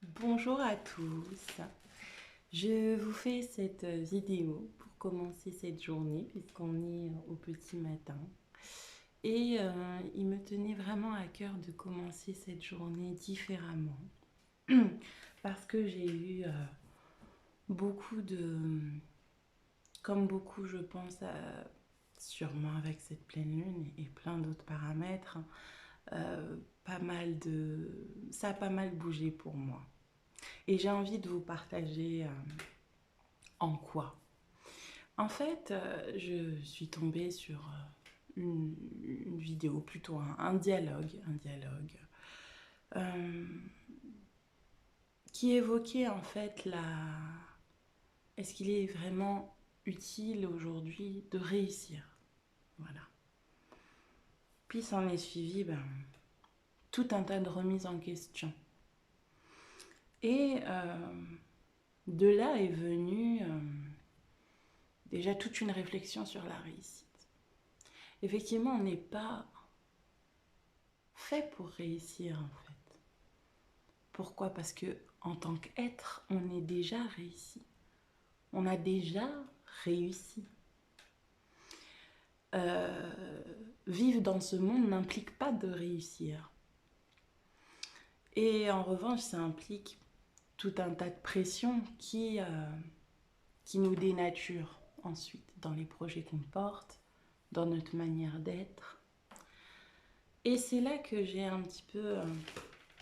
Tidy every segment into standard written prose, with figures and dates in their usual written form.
Bonjour à tous, je vous fais cette vidéo pour commencer cette journée puisqu'on est au petit matin et il me tenait vraiment à cœur de commencer cette journée différemment parce que j'ai eu beaucoup de, comme beaucoup je pense, sûrement avec cette pleine lune et plein d'autres paramètres, pas mal ça a pas mal bougé pour moi. Et j'ai envie de vous partager en quoi. En fait, je suis tombée sur une vidéo, plutôt un dialogue euh, qui évoquait en fait est-ce qu'il est vraiment utile aujourd'hui de réussir. Voilà. Puis s'en est suivi tout un tas de remises en question. Et de là est venue déjà toute une réflexion sur la réussite. Effectivement, on n'est pas fait pour réussir en fait. Pourquoi? Parce que en tant qu'être, on est déjà réussi. On a déjà réussi. Vivre dans ce monde n'implique pas de réussir. Et en revanche, ça implique tout un tas de pressions qui nous dénaturent ensuite dans les projets qu'on porte, dans notre manière d'être. Et c'est là que j'ai un petit peu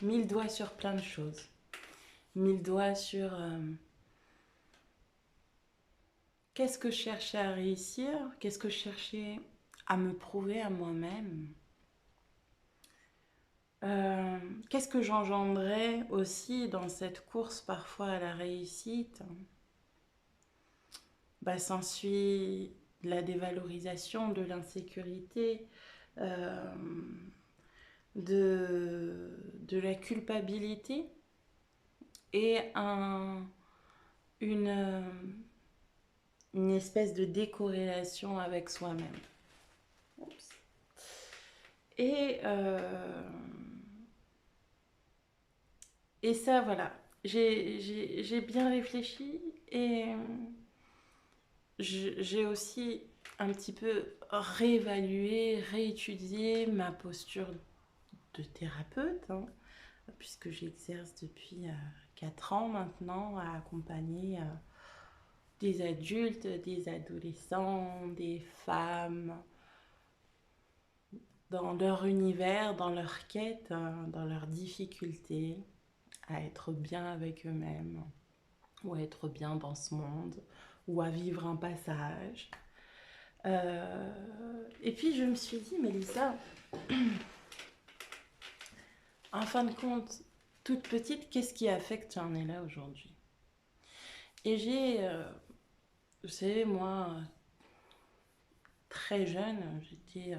mis le doigt sur plein de choses. Mis le doigt sur qu'est-ce que je cherchais à réussir, qu'est-ce que je cherchais à me prouver à moi-même, qu'est-ce que j'engendrais aussi dans cette course parfois à la réussite. S'ensuit la dévalorisation, de l'insécurité, euh, de la culpabilité et une, une espèce de décorrélation avec soi-même. Oups. Et, et ça, voilà, j'ai bien réfléchi et j'ai aussi un petit peu réévalué, réétudié ma posture de thérapeute, hein, puisque j'exerce depuis 4 ans maintenant à accompagner des adultes, des adolescents, des femmes dans leur univers, dans leur quête, dans leurs difficultés à être bien avec eux-mêmes ou à être bien dans ce monde ou à vivre un passage. Et puis je me suis dit, Mélissa, en fin de compte, toute petite, qu'est-ce qui a fait que tu en es là aujourd'hui? Et vous savez, moi, très jeune, j'étais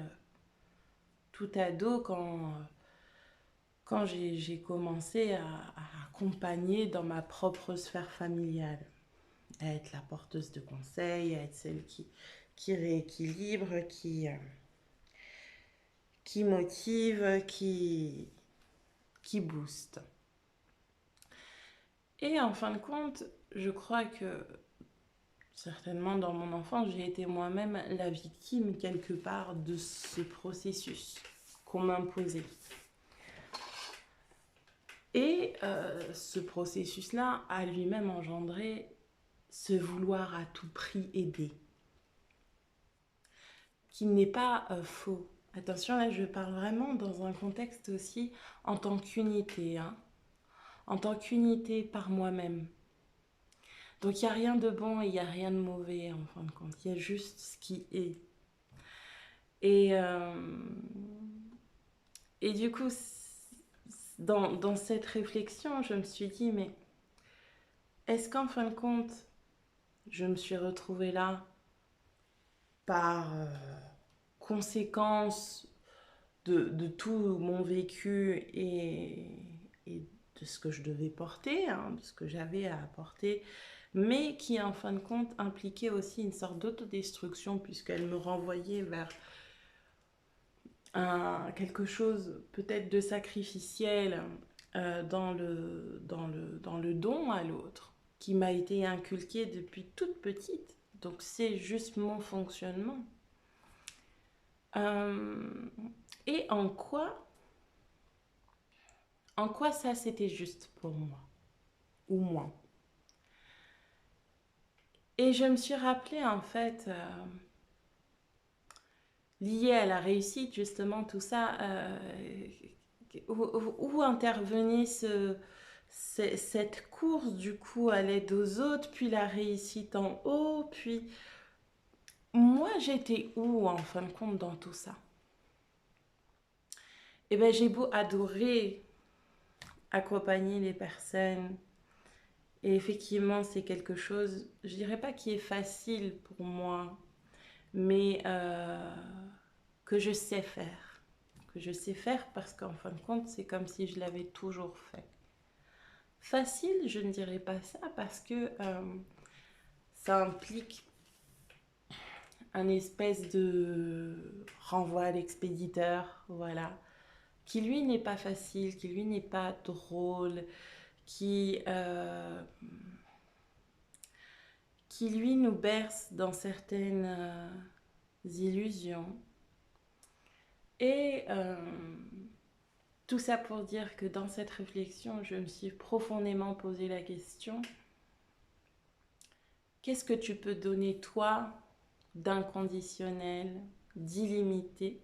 tout ado quand j'ai commencé à accompagner dans ma propre sphère familiale, à être la porteuse de conseils, à être celle qui rééquilibre, qui motive, qui booste. Et en fin de compte, je crois que certainement dans mon enfance, j'ai été moi-même la victime quelque part de ce processus qu'on m'imposait. Et ce processus-là a lui-même engendré ce vouloir à tout prix aider, qui n'est pas faux. Attention, là, je parle vraiment dans un contexte aussi en tant qu'unité, hein, en tant qu'unité par moi-même. Donc il n'y a rien de bon et il n'y a rien de mauvais en fin de compte, il y a juste ce qui est. Et, euh, et du coup, dans cette réflexion, je me suis dit, mais est-ce qu'en fin de compte, je me suis retrouvée là par conséquence de tout mon vécu et de ce que je devais porter, hein, de ce que j'avais à apporter, mais qui en fin de compte impliquait aussi une sorte d'autodestruction puisqu'elle me renvoyait vers quelque chose peut-être de sacrificiel dans le don à l'autre, qui m'a été inculqué depuis toute petite. Donc c'est juste mon fonctionnement. Euh, et en quoi ça c'était juste pour moi, ou moins. Et je me suis rappelé en fait, lié à la réussite, justement, tout ça, où intervenait cette course du coup à l'aide aux autres, puis la réussite en haut, puis moi j'étais où en fin de compte dans tout ça? Eh bien j'ai beau adorer accompagner les personnes, et effectivement c'est quelque chose, je dirais pas qui est facile pour moi, mais que je sais faire. Que je sais faire parce qu'en fin de compte, c'est comme si je l'avais toujours fait. Facile, je ne dirais pas ça parce que ça implique un espèce de renvoi à l'expéditeur, voilà, qui lui n'est pas facile, qui lui n'est pas drôle, qui lui nous berce dans certaines illusions. Et tout ça pour dire que dans cette réflexion, je me suis profondément posé la question, qu'est-ce que tu peux donner toi d'inconditionnel, d'illimité,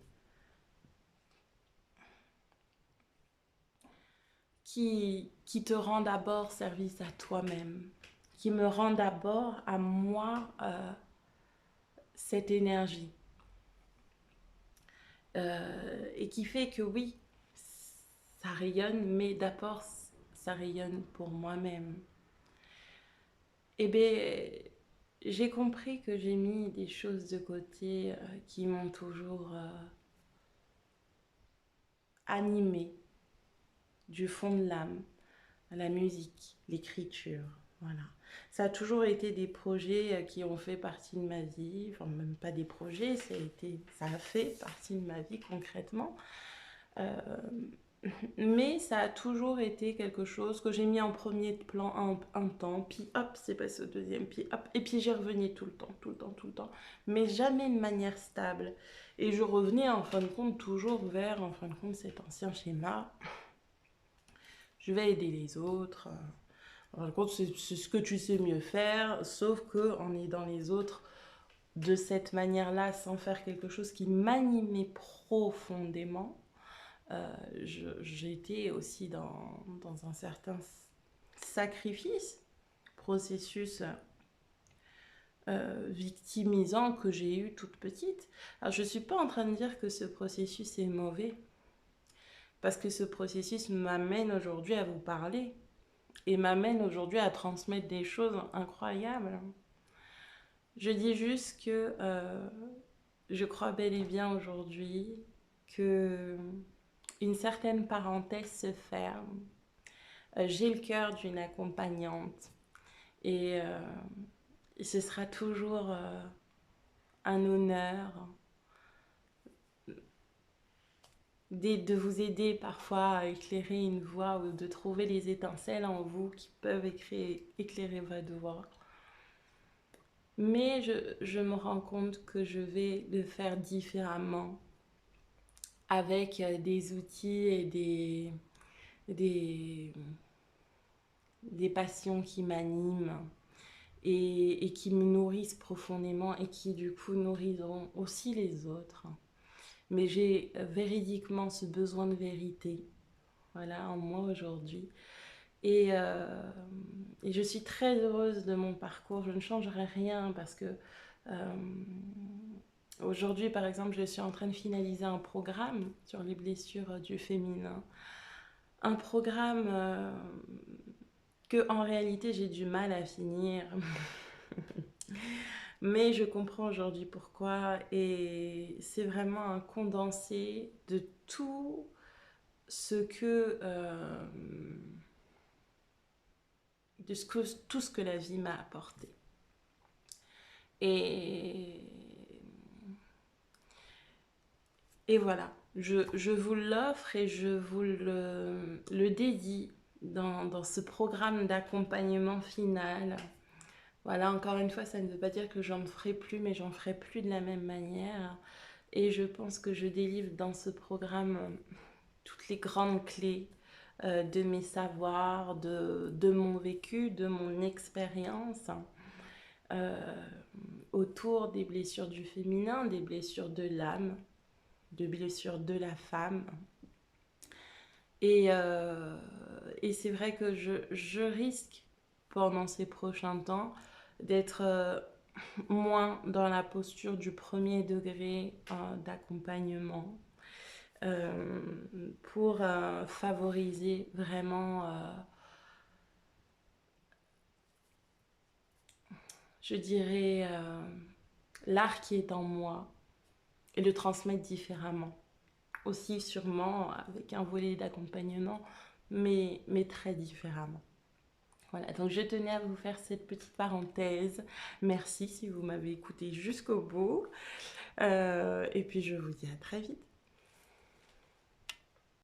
qui te rend d'abord service à toi-même, qui me rend d'abord à moi cette énergie. Et qui fait que oui, ça rayonne, mais d'abord ça rayonne pour moi-même. Eh bien, j'ai compris que j'ai mis des choses de côté qui m'ont toujours animée du fond de l'âme, la musique, l'écriture, voilà. Ça a toujours été des projets qui ont fait partie de ma vie, enfin même pas des projets, ça a fait partie de ma vie concrètement. Euh, mais ça a toujours été quelque chose que j'ai mis en premier plan un temps, puis hop, c'est passé au deuxième, puis hop, et puis j'y revenais tout le temps, tout le temps, tout le temps, mais jamais de manière stable. Et je revenais en fin de compte toujours vers, en fin de compte, cet ancien schéma. Je vais aider les autres. En fin de compte, c'est ce que tu sais mieux faire, sauf que en aidant les autres de cette manière-là, sans faire quelque chose qui m'animait profondément, j'ai été aussi dans un certain sacrifice, processus victimisant que j'ai eu toute petite. Alors je ne suis pas en train de dire que ce processus est mauvais, parce que ce processus m'amène aujourd'hui à vous parler et m'amène aujourd'hui à transmettre des choses incroyables. Je dis juste que je crois bel et bien aujourd'hui que une certaine parenthèse se ferme. J'ai le cœur d'une accompagnante et ce sera toujours un honneur de vous aider parfois à éclairer une voie ou de trouver les étincelles en vous qui peuvent éclairer votre voie. Mais je me rends compte que je vais le faire différemment avec des outils et des passions qui m'animent et qui me nourrissent profondément et qui du coup nourriront aussi les autres. Mais j'ai véridiquement ce besoin de vérité, voilà, en moi aujourd'hui. Et, euh, et je suis très heureuse de mon parcours. Je ne changerai rien parce que aujourd'hui, par exemple, je suis en train de finaliser un programme sur les blessures du féminin. Un programme que en réalité j'ai du mal à finir. Mais je comprends aujourd'hui pourquoi et c'est vraiment un condensé de tout ce que tout ce que la vie m'a apporté. Et et voilà, je vous l'offre et je vous le dédie dans ce programme d'accompagnement final. Voilà, encore une fois, ça ne veut pas dire que j'en ferai plus, mais j'en ferai plus de la même manière. Et je pense que je délivre dans ce programme toutes les grandes clés de mes savoirs, de mon vécu, de mon expérience euh, autour des blessures du féminin, des blessures de l'âme, des blessures de la femme. Et, euh, et c'est vrai que je risque pendant ces prochains temps d'être moins dans la posture du premier degré d'accompagnement euh, pour favoriser vraiment, je dirais, l'art qui est en moi et le transmettre différemment. Aussi sûrement avec un volet d'accompagnement, mais très différemment. Voilà, donc je tenais à vous faire cette petite parenthèse. Merci si vous m'avez écouté jusqu'au bout. Et puis je vous dis à très vite.